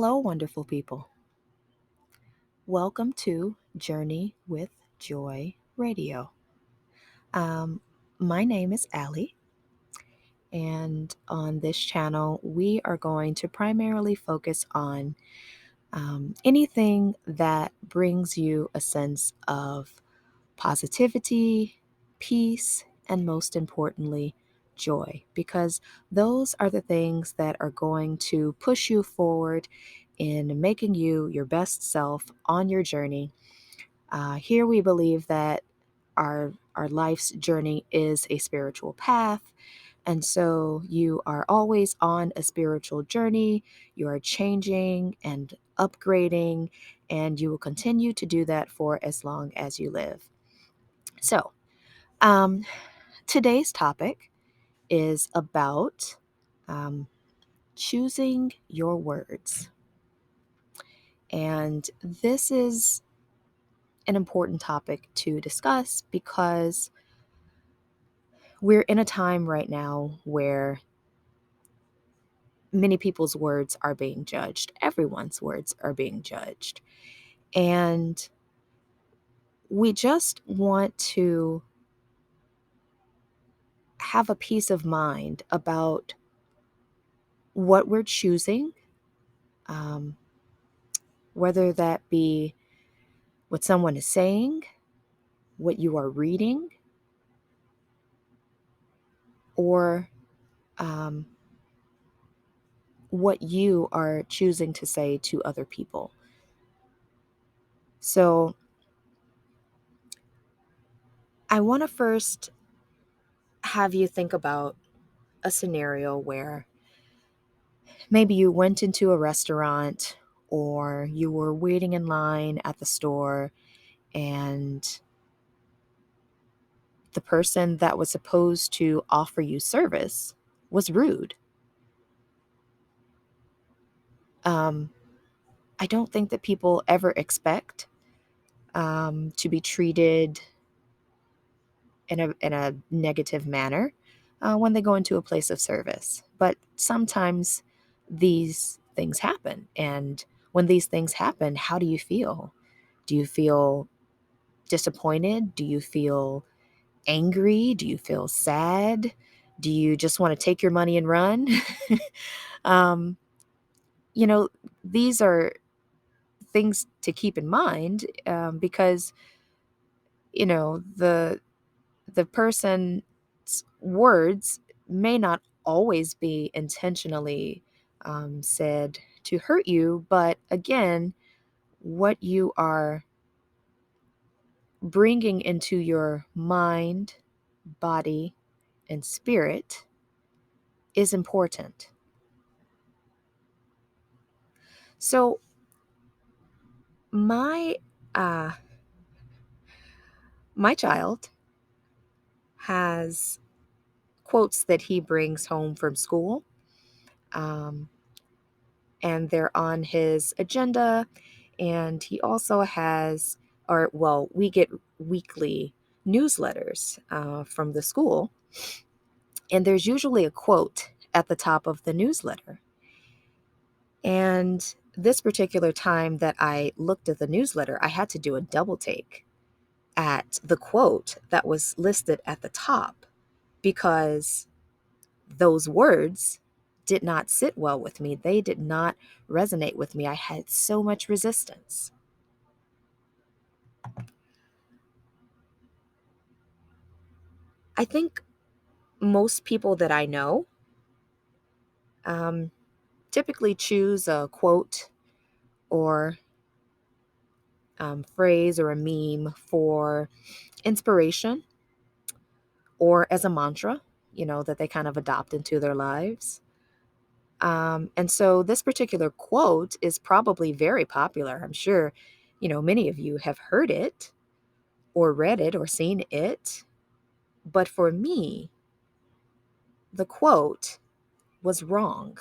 Hello, wonderful people. Welcome to Journey with Joy Radio. Um, my name is Allie, and on this channel, we are going to primarily focus on anything that brings you a sense of positivity, peace, and most importantly, joy, because those are the things that are going to push you forward in making you your best self on your journey. Here we believe that our life's journey is a spiritual path. And so you are always on a spiritual journey. You are changing and upgrading, and you will continue to do that for as long as you live. So, um, today's topic is about um, choosing your words. And this is an important topic to discuss because we're in a time right now where many people's words are being judged. Everyone's words are being judged. And we just want to have a peace of mind about what we're choosing, um, whether that be what someone is saying, what you are reading, or um, what you are choosing to say to other people. So, I want to first have you think about a scenario where maybe you went into a restaurant or you were waiting in line at the store and the person that was supposed to offer you service was rude. Um, I don't think that people ever expect to be treated in a negative manner when they go into a place of service. But sometimes these things happen. And when these things happen, how do you feel? Do you feel disappointed? Do you feel angry? Do you feel sad? Do you just want to take your money and run? um, you know, these are things to keep in mind because the person's words may not always be intentionally said to hurt you, but again, what you are bringing into your mind, body, and spirit is important. So my uh, my child has quotes that he brings home from school, um, and they're on his agenda. And he also has, or well, we get weekly newsletters from the school, and there's usually a quote at the top of the newsletter. And this particular time that I looked at the newsletter, I had to do a double take at the quote that was listed at the top because those words did not sit well with me. They did not resonate with me. I had so much resistance. I think most people that I know um, typically choose a quote or phrase or a meme for inspiration or as a mantra, that they kind of adopt into their lives. And so this particular quote is probably very popular. I'm sure, many of you have heard it or read it or seen it. But for me, the quote was wrong.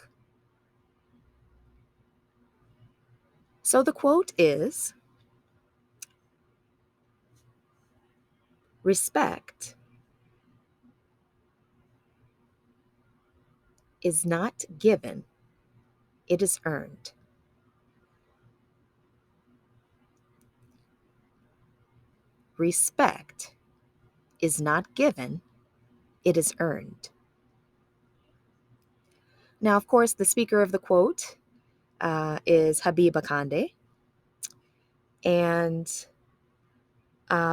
So the quote is: respect is not given, it is earned. Respect is not given, it is earned. Now, of course, the speaker of the quote is Habiba Kande. And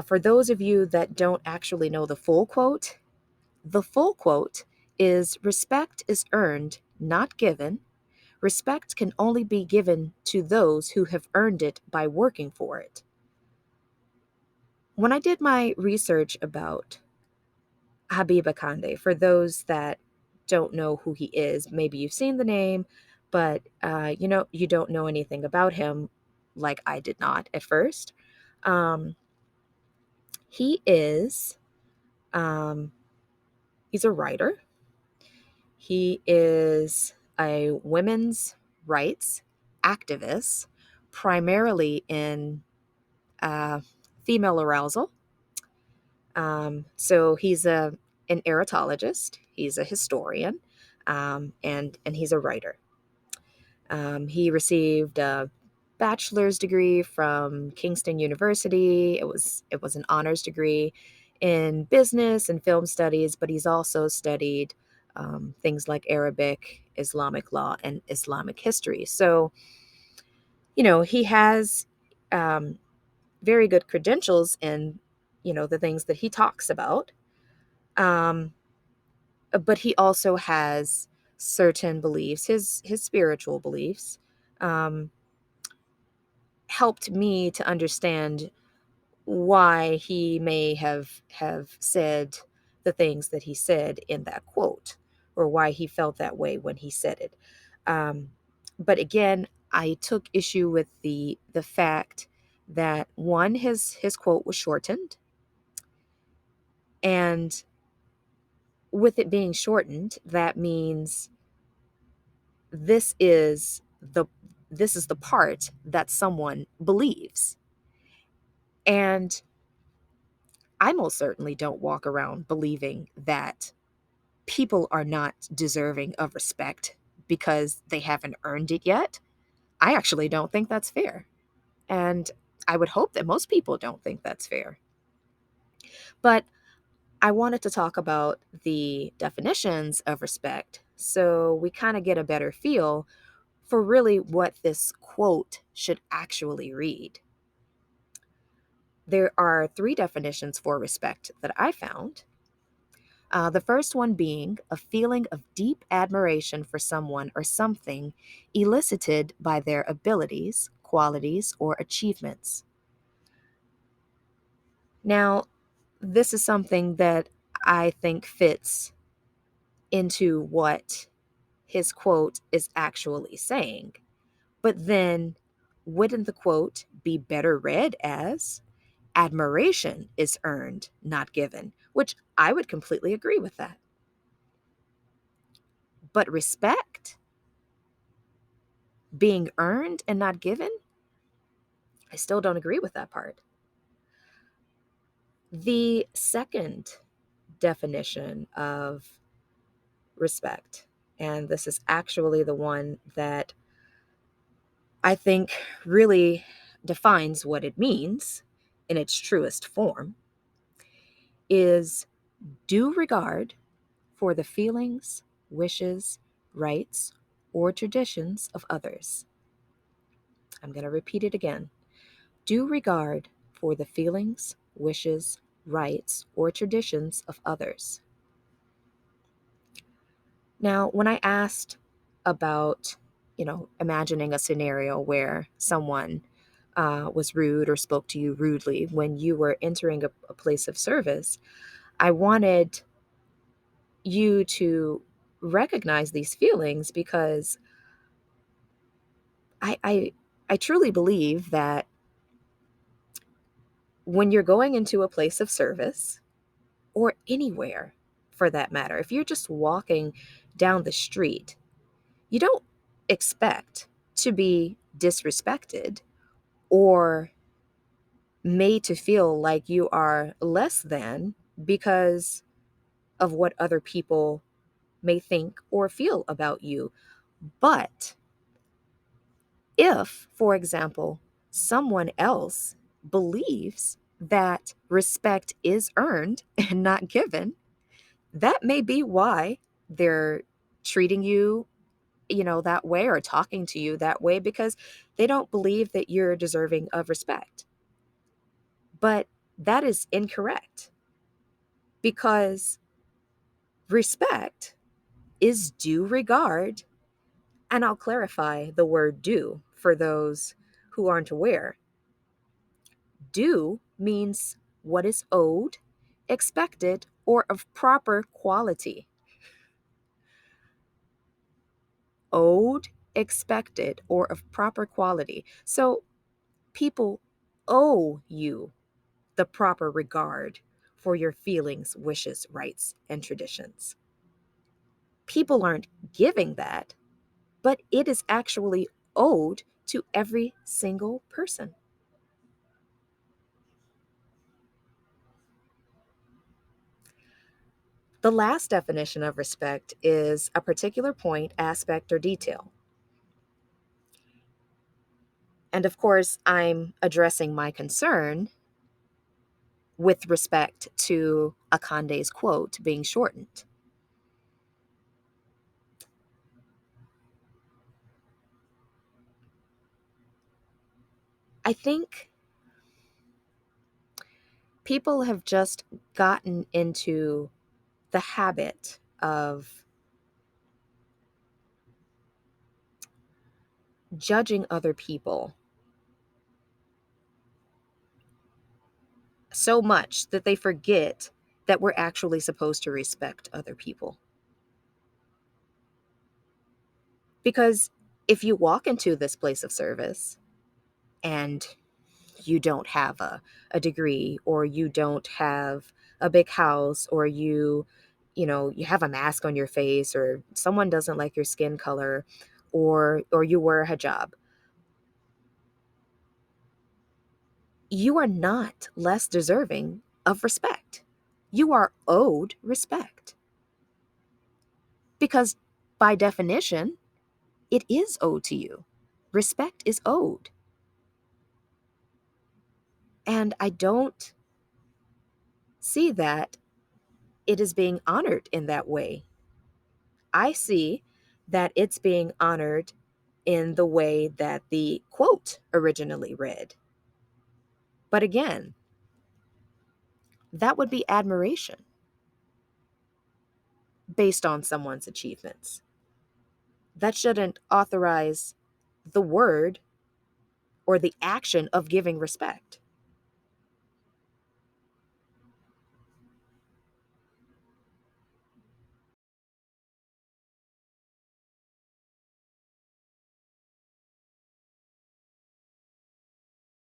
for those of you that don't actually know the full quote is respect is earned, not given. Respect can only be given to those who have earned it by working for it. When I did my research about Habiba Kande, for those that don't know who he is, maybe you've seen the name, but you don't know anything about him, like I did not at first. Um, he is um, he's a writer. He is a women's rights activist, primarily in uh, female arousal. So he's an erotologist. He's a historian, and he's a writer. He received a bachelor's degree from Kingston University. It was an honors degree in business and film studies, but he's also studied things like Arabic, Islamic law, and Islamic history. So, he has um, very good credentials in, the things that he talks about. Um, but he also has certain beliefs, his spiritual beliefs. Um, Helped me to understand why he may have said the things that he said in that quote, or why he felt that way when he said it. um, but again, I took issue with the fact that, one, his quote was shortened, and with it being shortened, that means this is the this is the part that someone believes. And I most certainly don't walk around believing that people are not deserving of respect because they haven't earned it yet. I actually don't think that's fair. And I would hope that most people don't think that's fair. But I wanted to talk about the definitions of respect so we kind of get a better feel for really what this quote should actually read. There are three definitions for respect that I found. The first one being a feeling of deep admiration for someone or something elicited by their abilities, qualities, or achievements. Now, this is something that I think fits into what his quote is actually saying. But then, wouldn't the quote be better read as admiration is earned, not given? Which I would completely agree with that. But respect being earned and not given, I still don't agree with that part. The second definition of respect, and this is actually the one that I think really defines what it means in its truest form, is due regard for the feelings, wishes, rights, or traditions of others. I'm going to repeat it again. Due regard for the feelings, wishes, rights, or traditions of others. Now, when I asked about, imagining a scenario where someone was rude or spoke to you rudely when you were entering a place of service, I wanted you to recognize these feelings because I, I, I truly believe that when you're going into a place of service, or anywhere for that matter, if you're just walking down the street, you don't expect to be disrespected or made to feel like you are less than because of what other people may think or feel about you. But if, for example, someone else believes that respect is earned and not given, that may be why they're treating you, that way, or talking to you that way, because they don't believe that you're deserving of respect. But that is incorrect, because respect is due regard. And I'll clarify the word due for those who aren't aware. Due means what is owed, expected, or of proper quality. Owed, expected, or of proper quality. So people owe you the proper regard for your feelings, wishes, rights, and traditions. People aren't giving that, but it is actually owed to every single person. The last definition of respect is a particular point, aspect, or detail. And of course, I'm addressing my concern with respect to Akande's quote being shortened. I think people have just gotten into the habit of judging other people so much that they forget that we're actually supposed to respect other people. Because if you walk into this place of service and you don't have a degree, or you don't have a big house, or you have a mask on your face, or someone doesn't like your skin color, or you wear a hijab, you are not less deserving of respect. You are owed respect, because by definition it is owed to you. Respect is owed. And I don't see that it is being honored in that way. I see that it's being honored in the way that the quote originally read. But again, that would be admiration based on someone's achievements. That shouldn't authorize the word or the action of giving respect.